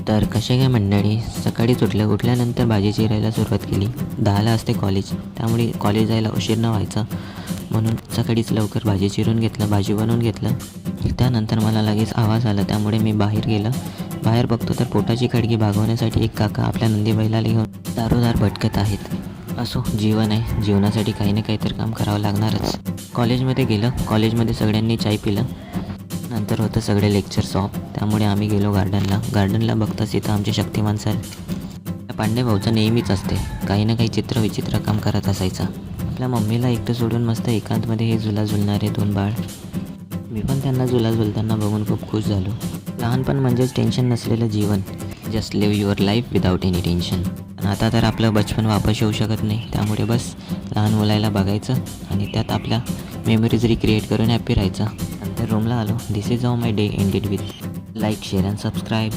तर कसे काय मंडळी, सकाळीच उठल्यानंतर भाजी चिरायला सुरुवात केली. 10ला असते कॉलेज, त्यामुळे कॉलेज जायला उशीर न व्हायचा म्हणून सकाळीच लवकर भाजी चिरून घेतलं, भाजी बनवून घेतलं. त्यानंतर मला लगेच आवाज आला, त्यामुळे मी बाहेर गेलं. बाहेर बघतो तर पोटाची खळगी भागवण्यासाठी एक काका आपल्या नंदी बैलाला घेऊन दारोदार भटकत आहेत. असो, जीवन आहे, जीवनासाठी काही ना काही तर काम करावं लागणारच. कॉलेजमध्ये गेलं, कॉलेजमध्ये सगळ्यांनी चाय पिलं. नंतर होतं सगळे लेक्चर्स ऑफ, त्यामुळे आम्ही गेलो गार्डनला बघताच इथं आमचे शक्तिमान सर. पांडे भाऊचं नेहमीच असते, काही ना काही विचित्र काम करत असायचा. आपल्या मम्मीला एकटं सोडून मस्त एकांतमध्ये हे झुलणारे 2 बाळ. मी पण त्यांना झुलताना बघून खूप खुश झालो. लहानपण म्हणजेच टेन्शन नसलेलं जीवन. Just live your life without any tension. पण आता तर आपलं बचपन वापस येऊ शकत नाही, त्यामुळे बस लहान मुलाला बघायचं आणि त्यात आपल्या मेमरीज रिक्रिएट करून हॅप्पी राहायचं. नंतर रूमला आलो. This is how my day ended with. Like, share and subscribe.